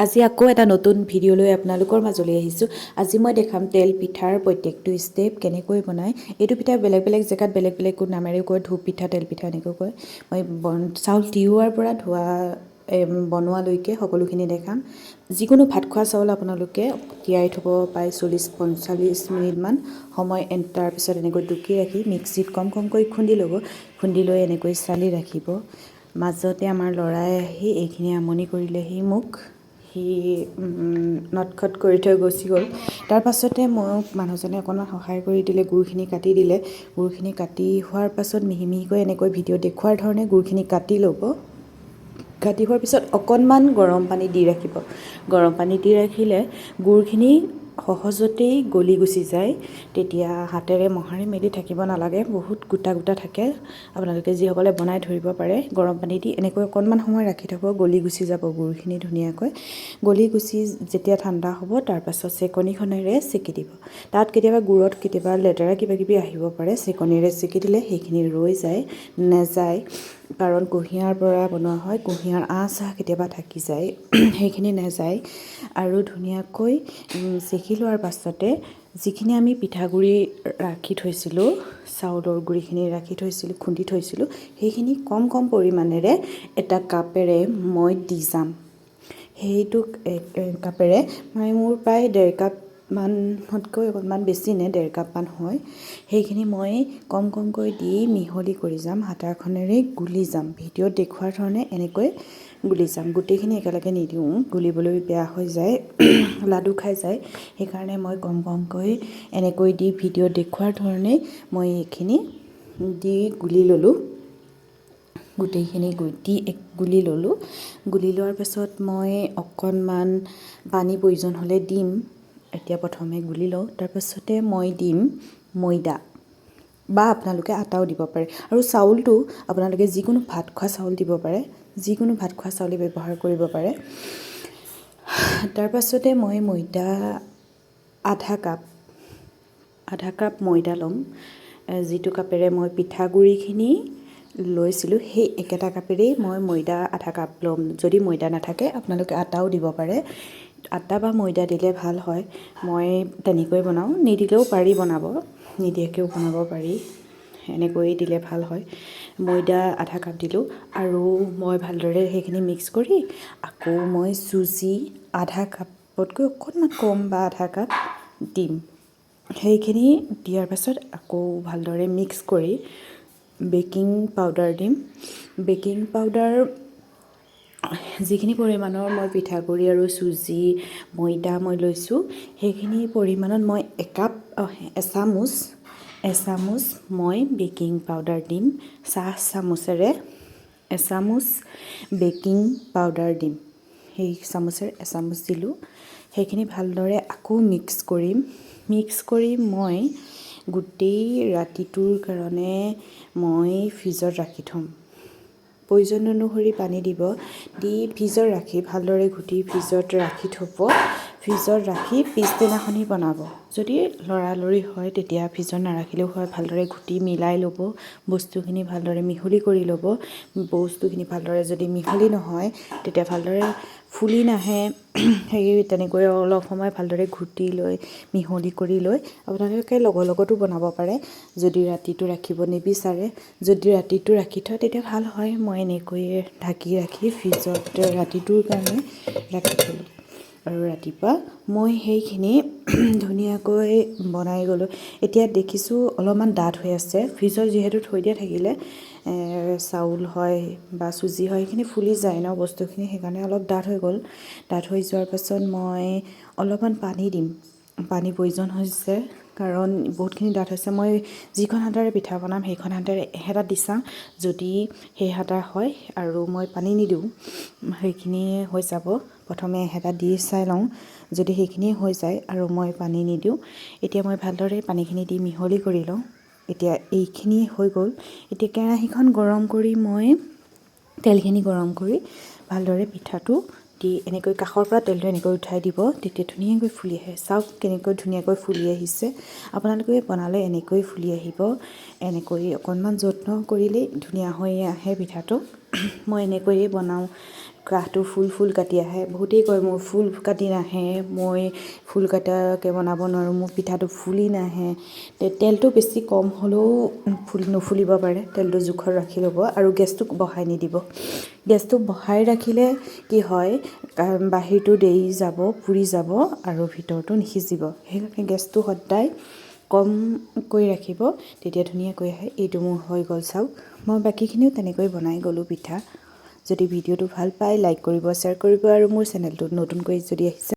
আজি আকৌ এটা নতুন ভিডিঅ' লৈ আপোনালোকৰ মাজলৈ আহিছোঁ। আজি মই দেখাম তেল পিঠাৰ প্ৰত্যেকটো ষ্টেপ কেনেকৈ বনায়। এইটো পিঠা বেলেগ বেলেগ জেগাত বেলেগ বেলেগ নামেৰেও কয়, ধূপ পিঠা, তেল পিঠা এনেকৈ কয়। মই চাউল তিয়াৰ পৰা বনোৱালৈকে সকলোখিনি দেখাম। যিকোনো ভাত খোৱা চাউল আপোনালোকে তিয়াই থ'ব পাৰে 40-45 মিনিটমান সময়। তাৰপিছত এনেকৈ টুকি ৰাখি মিক্সিত কমকৈ খুন্দি ল'ব। খুন্দি লৈ এনেকৈ চালি ৰাখিব। মাজতে আমাৰ ল'ৰাই আহি এইখিনি আমনি কৰিলেহি মোক। সি নটখট কৰি থৈ গুচি গ'ল। তাৰ পাছতে মোক মানুহজনে অকণমান সহায় কৰি দিলে, গুৰখিনি কাটি দিলে। গুৰখিনি কাটি হোৱাৰ পাছত মিহি মিহিকৈ এনেকৈ ভিডিঅ' দেখুওৱাৰ ধৰণে গুৰখিনি কাটি ল'ব। কাটি হোৱাৰ পিছত অকণমান গৰম পানী দি ৰাখিব। গৰম পানী দি ৰাখিলে গুৰখিনি সহজতেই গলি গুচি যায়। তেতিয়া হাতেৰে মোহাৰি মেলি থাকিব নালাগে, বহুত গোটা গোটা থাকে। আপোনালোকে যিসকলে বনাই ধৰিব পাৰে, গৰম পানী দি এনেকৈ অকণমান সময় ৰাখি থ'ব, গলি গুচি যাব গুৰখিনি ধুনীয়াকৈ। গলি গুচি যেতিয়া ঠাণ্ডা হ'ব, তাৰপাছত চেকনিখনেৰে চেকি দিব। তাত কেতিয়াবা গুৰত কেতিয়াবা লেতেৰা কিবাকিবি আহিব পাৰে, চেকনিৰে চেকি দিলে সেইখিনি ৰৈ যায়, নেযায়। কাৰণ কুঁহিয়াৰ পৰা বনোৱা হয়, কুঁহিয়াৰ আঁহ কেতিয়াবা থাকি যায়, সেইখিনি নেযায়। আৰু ধুনীয়াকৈ চেকি লোৱাৰ পাছতে যিখিনি আমি পিঠাগুড়ি ৰাখি থৈছিলোঁ, চাউলৰ গুড়িখিনি ৰাখি থৈছিলোঁ, খুন্দি থৈছিলোঁ, সেইখিনি কম কম পৰিমাণেৰে এটা কাপেৰে মই দি যাম। সেইটো কাপেৰে মোৰ প্ৰায় 1.5 কাপমানতকৈ অকণমান বেছি নে 1.5 কাপমান হয়। সেইখিনি মই কম কমকৈ দি মিহলি কৰি যাম, হাতাখনেৰে গুলি যাম। ভিডিঅ'ত দেখুওৱাৰ ধৰণে এনেকৈ গুলি যাম। গোটেইখিনি একেলগে নিদিওঁ, গুলিবলৈ বেয়া হৈ যায়, লাডু খাই যায়। সেইকাৰণে মই কম কমকৈ এনেকৈ দি ভিডিঅ'ত দেখুওৱাৰ ধৰণে মই এইখিনি দি গুলি ল'লোঁ। গোটেইখিনি গুলি ল'লোঁ। গুলি লোৱাৰ পাছত মই অকণমান পানী প্ৰয়োজন হ'লে দিম। এতিয়া প্ৰথমে গুলি লওঁ, তাৰপাছতে মই দিম ময়দা, বা আপোনালোকে আটাও দিব পাৰে। আৰু চাউলটো আপোনালোকে যিকোনো ভাত খোৱা চাউল দিব পাৰে, যিকোনো ভাত খোৱা চাউলে ব্যৱহাৰ কৰিব পাৰে। তাৰপাছতে মই ময়দা আধা কাপ ময়দা ল'ম। যিটো কাপেৰে মই পিঠাগুড়িখিনি লৈছিলোঁ, সেই একেটা কাপেৰেই মই ময়দা আধা কাপ ল'ম। যদি ময়দা নাথাকে আপোনালোকে আটাও দিব পাৰে। আটা বা ময়দা দিলে ভাল হয়, মই তেনেকৈ বনাওঁ। নিদিলেও পাৰি বনাব, নিদিয়াকৈও বনাব পাৰি, এনেকৈ দিলে ভাল হয়। ময়দা আধা কাপ দিলোঁ আৰু মই ভালদৰে সেইখিনি মিক্স কৰি আকৌ মই চুজি আধা কাপতকৈ অকণমান কম বা আধা কাপ দিম। সেইখিনি দিয়াৰ পাছত আকৌ ভালদৰে মিক্স কৰি বেকিং পাউডাৰ দিম। বেকিং পাউডাৰ যিখিনি পৰিমাণৰ মই পিঠাগুড়ি আৰু চুজি ময়দা মই লৈছোঁ, সেইখিনি পৰিমাণত মই এচামুচ মই বেকিং পাউডাৰ দিম। চাহ চামুচেৰে এচামুচ বেকিং পাউডাৰ দিম। সেই চামুচেৰে এচামুচ দিলোঁ। সেইখিনি ভালদৰে আকৌ মিক্স কৰিম। মিক্স কৰি মই গোটেই ৰাতিটোৰ কাৰণে মই ফ্ৰিজত ৰাখি থ'ম। প্ৰয়োজন অনুসৰি পানী দিব, দি ফ্ৰিজত ৰাখি ভালদৰে ঘুটি ফ্ৰিজত ৰাখি থ'ব। ফ্ৰিজত ৰাখি পিছদিনাখনি বনাব। যদি লৰালৰি হয় তেতিয়া ফ্ৰিজত নাৰাখিলেও হয়, ভালদৰে ঘুটি মিলাই ল'ব। বস্তুখিনি ভালদৰে মিহলি কৰি ল'ব। বস্তুখিনি ভালদৰে যদি মিহলি নহয়, তেতিয়া ভালদৰে ফুলি নাহে। সেই তেনেকৈ অলপ সময় ভালদৰে ঘুটি লৈ মিহলি কৰি লৈ আপোনালোকে লগতো বনাব পাৰে, যদি ৰাতিটো ৰাখিব নিবিচাৰে। যদি ৰাতিটো ৰাখি থয় তেতিয়া ভাল হয়। মই এনেকৈয়ে ঢাকি ৰাখি ফ্ৰিজত ৰাতিটোৰ কাৰণে ৰাখি থ'লোঁ। আৰু ৰাতিপুৱা মই সেইখিনি ধুনীয়াকৈ বনাই গ'লোঁ। এতিয়া দেখিছোঁ অলপমান ডাঠ হৈ আছে। ফ্ৰিজত যিহেতু থৈ দিয়া থাকিলে চাউল হয় বা চুজি হয়, সেইখিনি ফুলি যায় ন বস্তুখিনি, সেইকাৰণে অলপ ডাঠ হৈ গ'ল। ডাঠ হৈ যোৱাৰ পাছত মই অলপমান পানী দিম। পানী প্ৰয়োজন হৈছে কাৰণ বহুতখিনি ডাঠ হৈছে। মই যিখন হাতেৰে পিঠা বনাম সেইখন হাতেৰে এহেতা দি চাম, যদি সেই হাতা হয় আৰু মই পানী নিদিওঁ, সেইখিনি হৈ যাব। প্ৰথমে এহেতা দি চাই লওঁ, যদি সেইখিনি হৈ যায় আৰু মই পানী নিদিওঁ, এতিয়া মই ভালদৰে পানীখিনি দি মিহলি কৰি লওঁ। এতিয়া এইখিনি হৈ গ'ল। এতিয়া কেৰাহীখন গৰম কৰি মই তেলখিনি গৰম কৰি ভালদৰে পিঠাটো দি এনেকৈ কাষৰ পৰা তেলটো এনেকৈ উঠাই দিব, তেতিয়া ধুনীয়াকৈ ফুলি আহে। চাওক কেনেকৈ ধুনীয়াকৈ ফুলি আহিছে। আপোনালোকে বনালে এনেকৈ ফুলি আহিব। এনেকৈ অকণমান যত্ন কৰিলেই ধুনীয়া হৈ আহে পিঠাটো। মই এনেকৈয়ে বনাওঁ কাঠটো ফুল কাটি আহে বহুতেই কয় মোৰ ফুল কাটি নাহে মই ফুল কাটাকৈ বনাব নোৱাৰোঁ মোৰ পিঠাটো ফুলি নাহে তেলটো বেছি কম হ'লেও নুফুলিব পাৰে তেলটো জোখত ৰাখি ল'ব আৰু গেছটো বঢ়াই নিদিব গেছটো বঢ়াই ৰাখিলে কি হয় বাহিৰটো দেই যাব পুৰি যাব আৰু ভিতৰটো নিসিজিব সেইকাৰণে গেছটো সদায় কম কৰি ৰাখিব তেতিয়া ধুনীয়াকৈ আহে এইটো মোৰ হৈ গ'ল চাওক মই বাকীখিনিও তেনেকৈ বনাই গ'লোঁ পিঠা যদি ভিডিঅ'টো ভাল পায় লাইক কৰিব শ্বেয়াৰ কৰিব আৰু মোৰ চেনেলটোত নতুনকৈ যদি আহিছে